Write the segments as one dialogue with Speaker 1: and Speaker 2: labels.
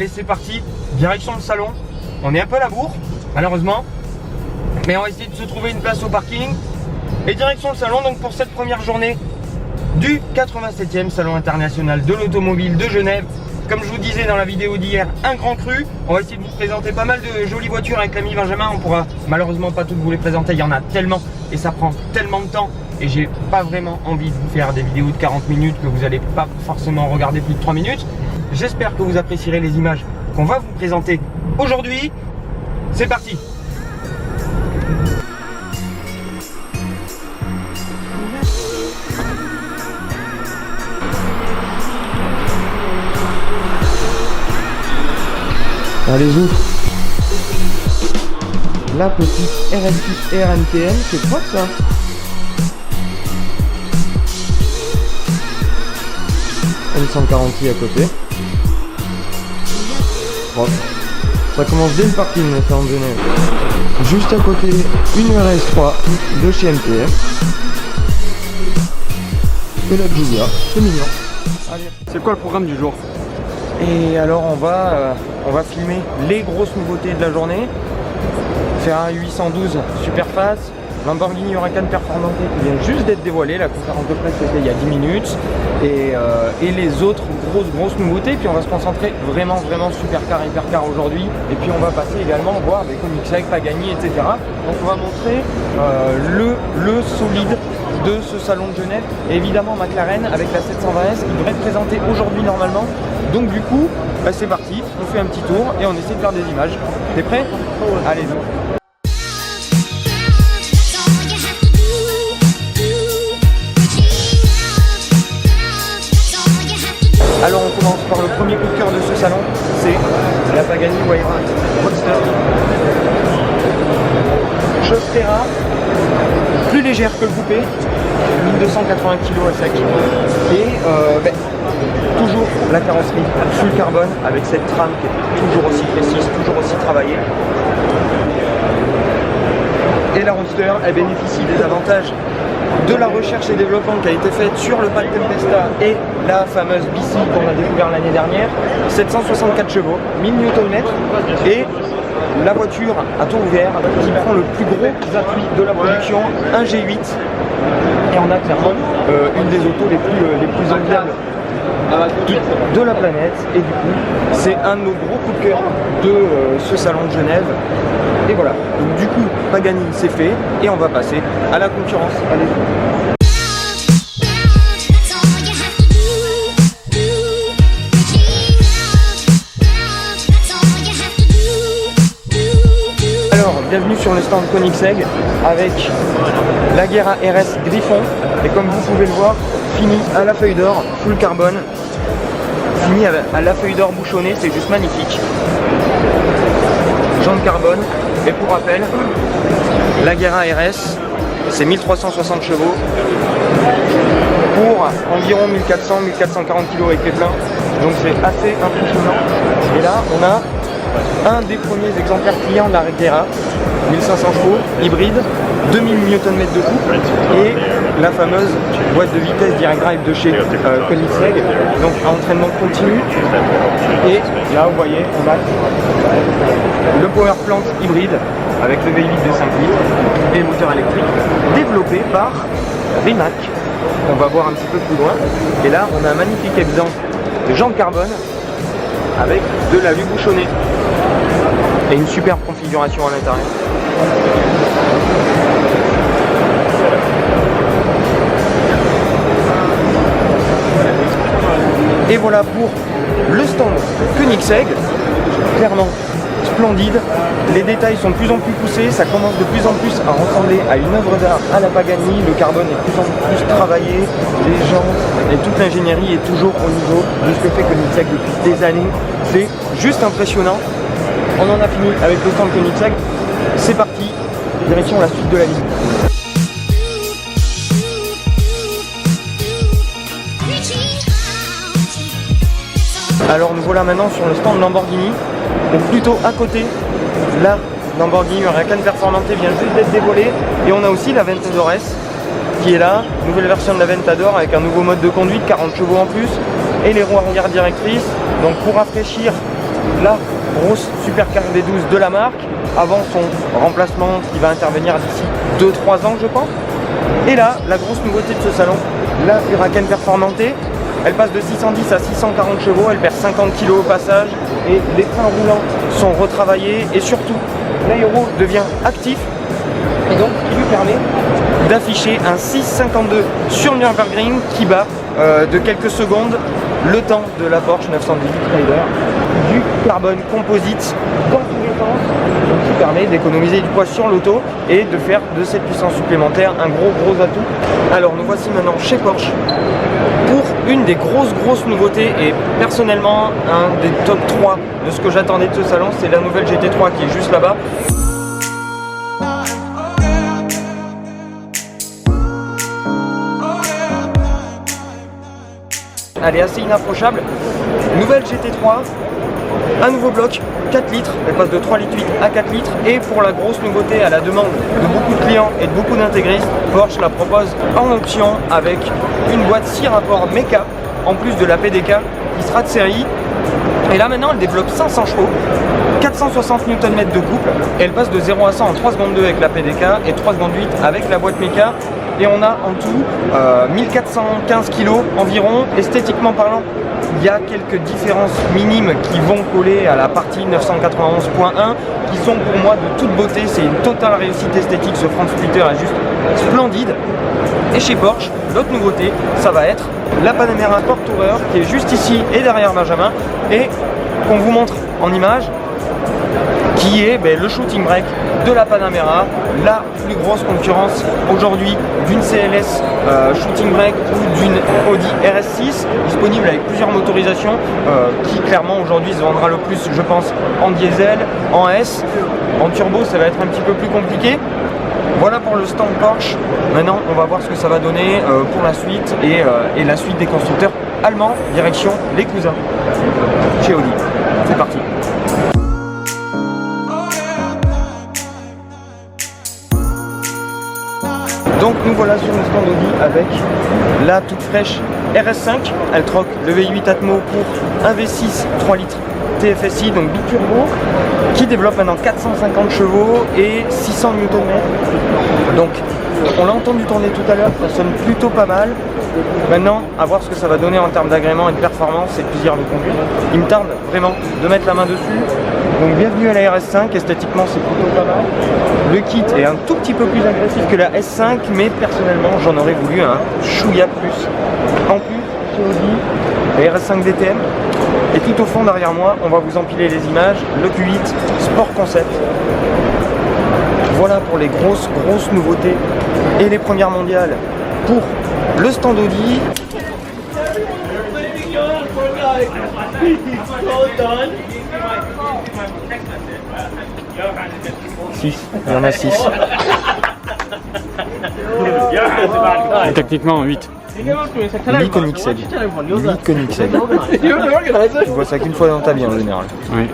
Speaker 1: Allez, c'est parti, direction le salon. On est un peu à la bourre, malheureusement, mais on va essayer de se trouver une place au parking. Et direction le salon, donc pour cette première journée du 87e Salon International de l'Automobile de Genève. Comme je vous disais dans la vidéo d'hier, un grand cru. On va essayer de vous présenter pas mal de jolies voitures avec l'ami Benjamin. On pourra malheureusement pas toutes vous les présenter, il y en a tellement et ça prend tellement de temps. Et j'ai pas vraiment envie de vous faire des vidéos de 40 minutes que vous n'allez pas forcément regarder plus de 3 minutes. J'espère que vous apprécierez les images qu'on va vous présenter aujourd'hui. C'est parti! Allez, ouvre la petite RS6 RNTM, c'est propre ça. M140i à côté. Propre. Ça commence dès le parking, c'est en Genève. Juste à côté, une RS3 de chez MTF. Et la Giulia, c'est mignon. Allez.
Speaker 2: C'est quoi le programme du jour?
Speaker 1: Et alors on va filmer les grosses nouveautés de la journée. Ferrari 812 Superfast, Lamborghini Huracan Performante qui vient juste d'être dévoilé, la conférence de presse c'était il y a 10 minutes. Et les autres grosses nouveautés. Puis on va se concentrer vraiment supercar, hypercar aujourd'hui. Et puis on va passer également voir des Koenigsegg, Pagani, etc. Donc on va montrer le solide de ce salon de Genève. Et évidemment McLaren avec la 720S qui devrait être présentée aujourd'hui normalement. Donc du coup, bah c'est parti, on fait un petit tour et on essaie de faire des images. T'es prêt? Allez-y. Alors on commence par le premier coup de cœur de ce salon, c'est la Pagani Huayra Roadster. Chose Terra, plus légère que le coupé, 1280 kg à sec. Et toujours la carrosserie full carbone avec cette trame qui est toujours aussi précise, toujours aussi travaillée. Et la Roadster, elle bénéficie des avantages de la recherche et développement qui a été faite sur le pack Tempesta et la fameuse BC qu'on a découvert l'année dernière. 764 chevaux, 1000 Nm et la voiture à tour ouvert qui prend le plus gros appui de la production, un G8. Et on a clairement une des autos les plus enviables de la planète. Et du coup, c'est un de nos gros coups de cœur de ce salon de Genève. Et voilà, donc du coup, Pagani c'est fait et on va passer à la concurrence. Allez. Alors, bienvenue sur le stand Koenigsegg avec la Guerra RS Griffon. Et comme vous pouvez le voir, fini à la feuille d'or, full carbone. Fini à la feuille d'or bouchonnée, c'est juste magnifique. Jantes carbone. Et pour rappel, la Guerra RS, c'est 1360 chevaux pour environ 1400-1440 kg avec les pleins. Donc c'est assez impressionnant. Et là, on a un des premiers exemplaires clients de la Guerra, 1500 chevaux, hybride, 2000 Nm de couple et la fameuse boîte de vitesse direct drive de chez Koenigsegg, donc entraînement continu. Et là vous voyez on a le power plant hybride avec le V8 de 5 litres et le moteur électrique développé par Rimac. On va voir un petit peu plus loin. Et là on a un magnifique exemple de jantes carbone avec de l'alu bouchonné et une superbe configuration à l'intérieur. Et voilà pour le stand Koenigsegg, clairement splendide, les détails sont de plus en plus poussés, ça commence de plus en plus à ressembler à une œuvre d'art à la Pagani, le carbone est de plus en plus travaillé, les jantes et toute l'ingénierie est toujours au niveau de ce que fait Koenigsegg depuis des années, c'est juste impressionnant. On en a fini avec le stand Koenigsegg, c'est parti, direction la suite de la ligne. Alors nous voilà maintenant sur le stand Lamborghini, donc plutôt à côté, la Lamborghini Huracan Performante vient juste d'être dévoilée et on a aussi la Aventador S qui est là, nouvelle version de la Aventador avec un nouveau mode de conduite, 40 chevaux en plus et les roues arrière directrices. Donc pour rafraîchir la grosse supercar V12 de la marque, avant son remplacement qui va intervenir d'ici 2-3 ans je pense. Et là, la grosse nouveauté de ce salon, la Huracan Performante. Elle passe de 610 à 640 chevaux, elle perd 50 kg au passage et les freins roulants sont retravaillés et surtout l'aéro devient actif et donc il lui permet d'afficher un 6,52 sur Nürburgring qui bat de quelques secondes le temps de la Porsche 918 Spider, du carbone composite dans tous les sens, qui permet d'économiser du poids sur l'auto et de faire de cette puissance supplémentaire un gros atout. Alors nous voici maintenant chez Porsche pour une des grosses nouveautés et personnellement un des top 3 de ce que j'attendais de ce salon, c'est la nouvelle GT3 qui est juste là-bas. Elle est assez inapprochable. Nouvelle GT3, un nouveau bloc, 4 litres, elle passe de 3,8 litres à 4 litres. Et pour la grosse nouveauté à la demande de beaucoup de clients et de beaucoup d'intégristes, Porsche la propose en option avec une boîte 6 rapports méca, en plus de la PDK qui sera de série. Et là maintenant elle développe 500 chevaux, 460 Nm de couple, et elle passe de 0 à 100 en 3 secondes 2 avec la PDK et 3 secondes 8 avec la boîte méca. Et on a en tout 1415 kg environ. Esthétiquement parlant, il y a quelques différences minimes qui vont coller à la partie 991.1 qui sont pour moi de toute beauté. C'est une totale réussite esthétique, ce front splitter est juste splendide. Et chez Porsche, l'autre nouveauté, ça va être la Panamera Sport Tourer qui est juste ici et derrière Benjamin et qu'on vous montre en image, qui est le shooting brake de la Panamera, la plus grosse concurrence aujourd'hui d'une CLS shooting brake ou d'une Audi RS6, disponible avec plusieurs motorisations, qui clairement aujourd'hui se vendra le plus, je pense, en diesel, en S, en turbo ça va être un petit peu plus compliqué. Voilà pour le stand Porsche. Maintenant on va voir ce que ça va donner pour la suite et la suite des constructeurs allemands, direction les cousins chez Audi. C'est parti. Donc nous voilà sur une stand Audi avec la toute fraîche RS5. Elle troque le V8 Atmo pour un V6 3 litres TFSI, donc biturbo, qui développe maintenant 450 chevaux et 600 Nm. Donc on l'a entendu tourner tout à l'heure, ça sonne plutôt pas mal. Maintenant, à voir ce que ça va donner en termes d'agrément et de performance et de plaisir de conduire. Il me tarde vraiment de mettre la main dessus. Donc bienvenue à la RS5, esthétiquement c'est plutôt pas mal. Le kit est un tout petit peu plus agressif que la S5, mais personnellement j'en aurais voulu un chouïa plus. En plus, chez Audi, la RS5 DTM. Et tout au fond derrière moi, on va vous empiler les images, le Q8 Sport Concept. Voilà pour les grosses nouveautés et les premières mondiales pour le stand Audi. 6, il y en a 6.
Speaker 2: Techniquement 8.
Speaker 1: L'Iconixed. L'Iconixed. Tu vois ça qu'une fois dans ta vie en général.
Speaker 2: Oui.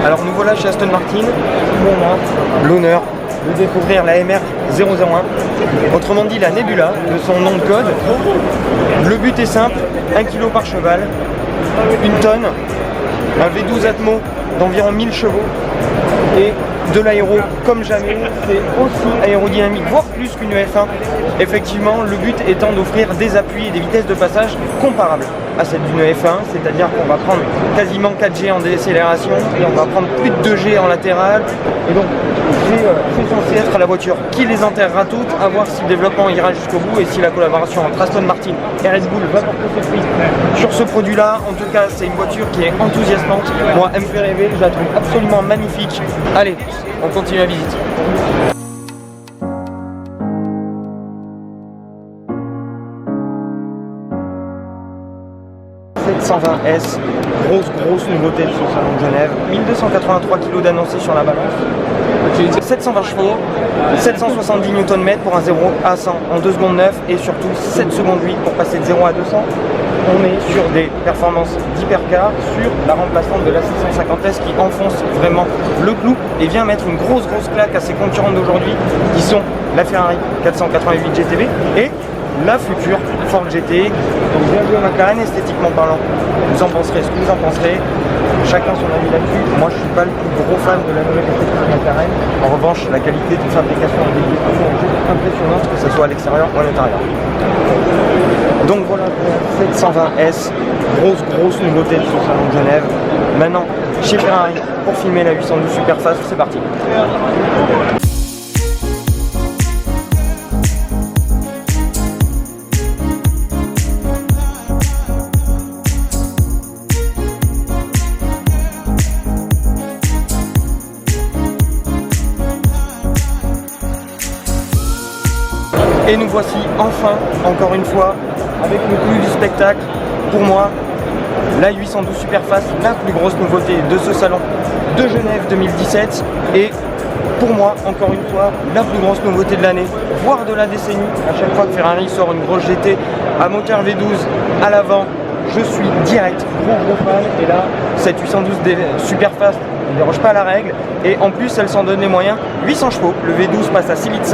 Speaker 1: Alors nous voilà chez Aston Martin, où on a l'honneur de découvrir la MR001, autrement dit la Nebula de son nom de code. Le but est simple, 1 kg par cheval, 1 tonne, un V12 Atmo d'environ 1000 chevaux et de l'aéro comme jamais, c'est aussi aérodynamique, voire plus qu'une F1. Effectivement, le but étant d'offrir des appuis et des vitesses de passage comparables à celle d'une F1, c'est-à-dire qu'on va prendre quasiment 4G en décélération et on va prendre plus de 2G en latéral. Et donc c'est censé être la voiture qui les enterrera toutes, à voir si le développement ira jusqu'au bout et si la collaboration entre Aston Martin et Red Bull va porter ses fruits sur ce produit-là. En tout cas, c'est une voiture qui est enthousiasmante. Moi, elle me fait rêver, je la trouve absolument magnifique. Allez, on continue la visite. 720S, grosse nouveauté sur le salon de Genève, 1283 kg d'annoncé sur la balance, 720 chevaux, 770 Nm pour un 0 à 100 en 2 secondes 9 et surtout 7 secondes 8 pour passer de 0 à 200. On est sur des performances d'hypercar sur la remplaçante de la 650S qui enfonce vraiment le clou et vient mettre une grosse claque à ses concurrents d'aujourd'hui qui sont la Ferrari 488 GTB et la future Ford GT. Donc bien joué McLaren esthétiquement parlant. Vous en penserez ce que vous en penserez. Chacun son avis là-dessus. Moi je suis pas le plus gros fan de la nouvelle esthétique de McLaren. En revanche, la qualité de fabrication des exécutions est juste impressionnante, que ce soit à l'extérieur ou à l'intérieur. Donc voilà pour la 720S, grosse nouveauté sur le salon de Genève. Maintenant, chez Ferrari, pour filmer la 812 Superfast, c'est parti. Et nous voici enfin, encore une fois, avec le plus du spectacle, pour moi, la 812 Superfast, la plus grosse nouveauté de ce salon de Genève 2017. Et pour moi, encore une fois, la plus grosse nouveauté de l'année, voire de la décennie. À chaque fois que Ferrari sort une grosse GT à moteur V12 à l'avant, je suis direct gros fan. Et là, cette 812 Superfast ne déroge pas à la règle. Et en plus, elle s'en donne les moyens. 800 chevaux, le V12 passe à 6,5 litres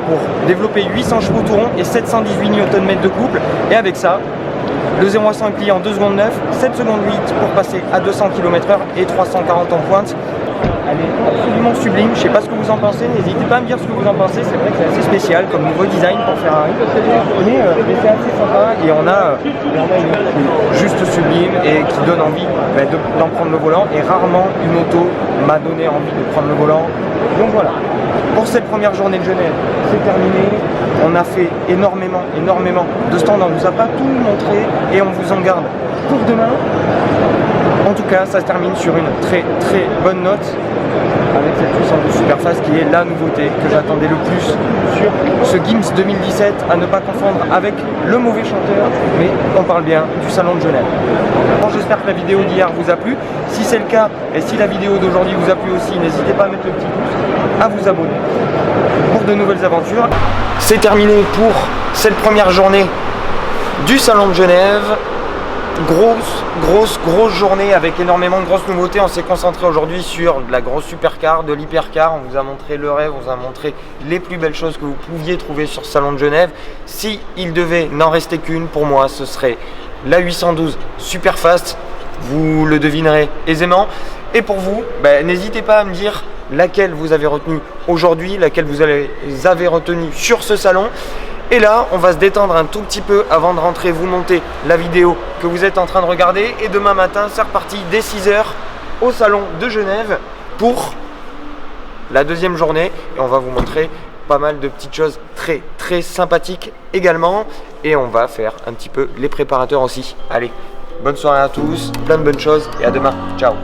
Speaker 1: pour développer 800 chevaux tout rond et 718 Nm de couple. Et avec ça, le 0 à 100 est plié en 2 secondes 9, 7 secondes 8 pour passer à 200 km/h et 340 en pointe. Elle est absolument sublime, je ne sais pas ce que vous en pensez, n'hésitez pas à me dire ce que vous en pensez, c'est vrai que c'est assez spécial comme nouveau design pour Ferrari, mais c'est assez sympa et on a une qui est juste sublime et qui donne envie d'en prendre le volant, et rarement une auto m'a donné envie de prendre le volant. Donc voilà, pour cette première journée de Genève, c'est terminé. On a fait énormément de stands, on ne vous a pas tout montré et on vous en garde pour demain. En tout cas, ça se termine sur une très bonne note avec cette 812 Superfast qui est la nouveauté que j'attendais le plus sur ce Gims 2017, à ne pas confondre avec le mauvais chanteur, mais on parle bien du salon de Genève. Bon, j'espère que la vidéo d'hier vous a plu. Si c'est le cas et si la vidéo d'aujourd'hui vous a plu aussi, n'hésitez pas à mettre le petit pouce, à vous abonner pour de nouvelles aventures. C'est terminé pour cette première journée du salon de Genève. Grosse journée avec énormément de grosses nouveautés. On s'est concentré aujourd'hui sur de la grosse supercar, de l'hypercar. On vous a montré le rêve, on vous a montré les plus belles choses que vous pouviez trouver sur ce salon de Genève. Si il devait n'en rester qu'une, pour moi ce serait la 812 Superfast. Vous le devinerez aisément. Et pour vous, n'hésitez pas à me dire laquelle vous avez retenu aujourd'hui, laquelle vous avez retenu sur ce salon. Et là, on va se détendre un tout petit peu avant de rentrer, vous monter la vidéo que vous êtes en train de regarder. Et demain matin, c'est reparti dès 6 h au salon de Genève pour la deuxième journée. Et on va vous montrer pas mal de petites choses très sympathiques également. Et on va faire un petit peu les préparateurs aussi. Allez, bonne soirée à tous, plein de bonnes choses et à demain. Ciao.